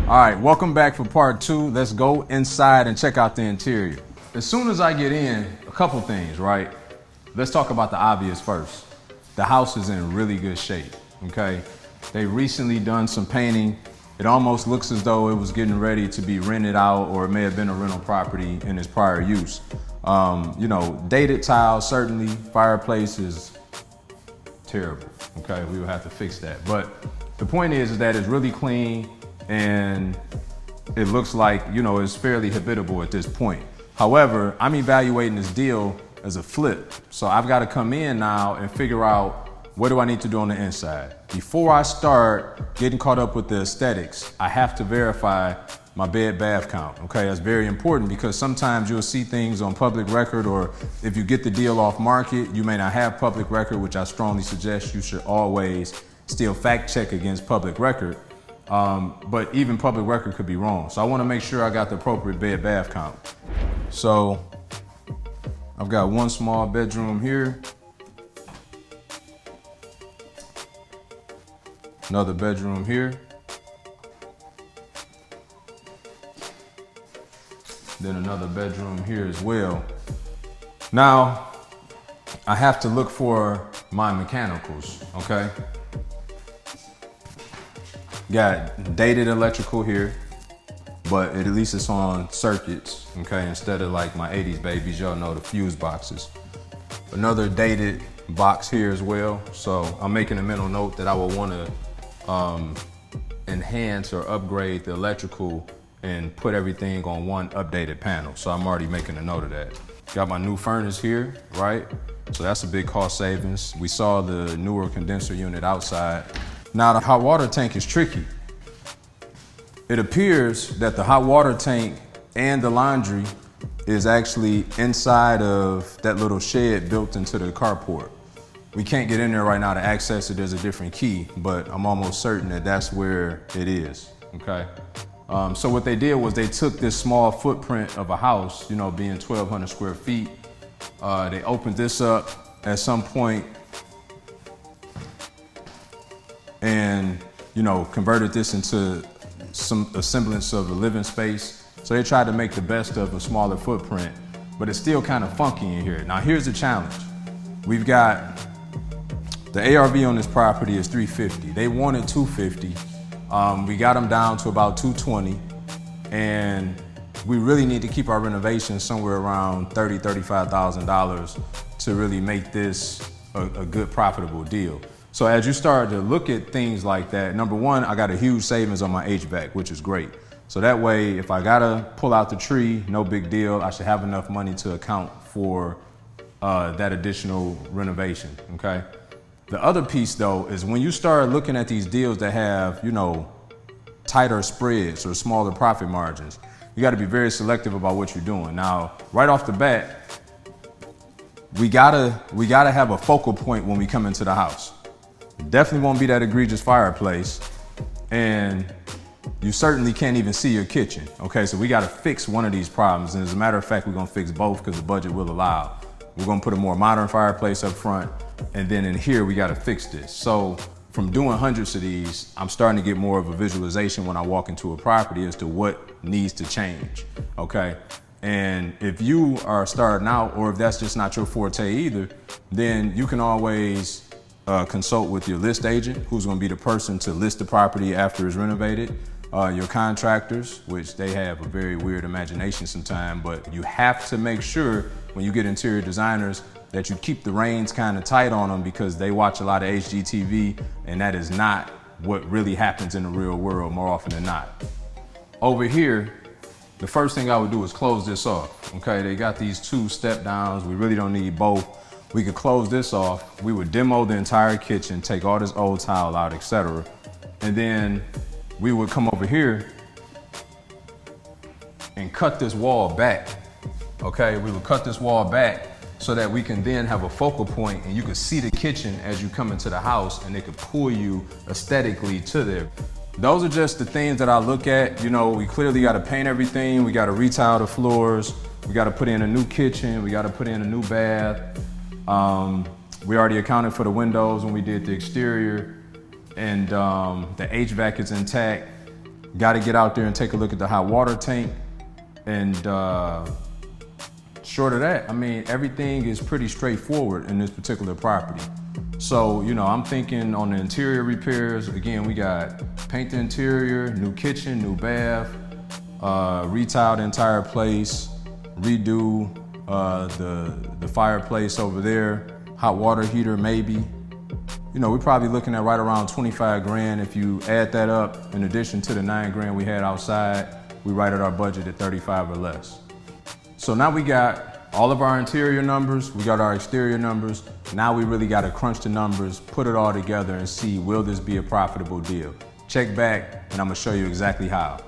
All right, welcome back for part 2. Let's go inside and check out the interior. As soon as I get in, a couple things, right? Let's talk about the obvious first. The house is in really good shape, okay? They recently done some painting. It almost looks as though it was getting ready to be rented out, or it may have been a rental property in its prior use. Dated tiles, certainly. Fireplace is terrible, okay? We will have to fix that. But the point is that it's really clean, and it looks like, it's fairly habitable at this point. However, I'm evaluating this deal as a flip. So I've got to come in now and figure out, what do I need to do on the inside? Before I start getting caught up with the aesthetics, I have to verify my bed bath count. Okay, that's very important, because sometimes you'll see things on public record, or if you get the deal off market, you may not have public record, which I strongly suggest you should always still fact check against public record. But even public record could be wrong. So I want to make sure I got the appropriate bed bath count. So I've got one small bedroom here, another bedroom here, then another bedroom here as well. Now I have to look for my mechanicals, okay? Got dated electrical here, but at least it's on circuits, okay? Instead of like my 80s babies, y'all know, the fuse boxes. Another dated box here as well. So I'm making a mental note that I will want to enhance or upgrade the electrical and put everything on one updated panel. So I'm already making a note of that. Got my new furnace here, right? So that's a big cost savings. We saw the newer condenser unit outside. Now the hot water tank is tricky. It appears that the hot water tank and the laundry is actually inside of that little shed built into the carport. We can't get in there right now to access it. There's a different key, but I'm almost certain that that's where it is, okay? So what they did was they took this small footprint of a house, being 1,200 square feet. They opened this up at some point and, converted this into a semblance of a living space. So they tried to make the best of a smaller footprint, but it's still kind of funky in here. Now here's the challenge. We've got the ARV on this property is $350. They wanted $250. We got them down to about $220, and we really need to keep our renovations somewhere around $30,000, $35,000 to really make this a good profitable deal. So as you start to look at things like that, number one, I got a huge savings on my HVAC, which is great. So that way, if I gotta pull out the tree, no big deal. I should have enough money to account for that additional renovation, okay? The other piece though is when you start looking at these deals that have, tighter spreads or smaller profit margins, you gotta be very selective about what you're doing. Now, right off the bat, we gotta have a focal point when we come into the house. It definitely won't be that egregious fireplace, and you certainly can't even see your kitchen, okay? So we gotta fix one of these problems, and as a matter of fact, we're gonna fix both because the budget will allow. We're gonna put a more modern fireplace up front, and then in here, we gotta fix this. So from doing hundreds of these, I'm starting to get more of a visualization when I walk into a property as to what needs to change, okay? And if you are starting out, or if that's just not your forte either, then you can always consult with your list agent, who's gonna be the person to list the property after it's renovated, your contractors, which they have a very weird imagination sometimes, but you have to make sure when you get interior designers that you keep the reins kind of tight on them, because they watch a lot of HGTV, and that is not what really happens in the real world more often than not. Over here, the first thing I would do is close this off, okay? They got these 2 step downs. We really don't need both. We could close this off. We would demo the entire kitchen, take all this old tile out, etc. And then we would come over here and cut this wall back, okay? We would cut this wall back so that we can then have a focal point, and you can see the kitchen as you come into the house, and it could pull you aesthetically to there. Those are just the things that I look at. We clearly got to paint everything. We got to retile the floors. We got to put in a new kitchen. We got to put in a new bath. We already accounted for the windows when we did the exterior, and the HVAC is intact. Got to get out there and take a look at the hot water tank. And short of that, I mean, everything is pretty straightforward in this particular property. So, you know, I'm thinking on the interior repairs, again, we got paint the interior, new kitchen, new bath, retile the entire place, redo the fireplace over there, hot water heater maybe. You know, we're probably looking at right around 25 grand. If you add that up, in addition to the 9 grand we had outside, we right at our budget at 35 or less. So now we got all of our interior numbers, we got our exterior numbers. Now we really got to crunch the numbers, put it all together and see, will this be a profitable deal? Check back and I'm gonna show you exactly how.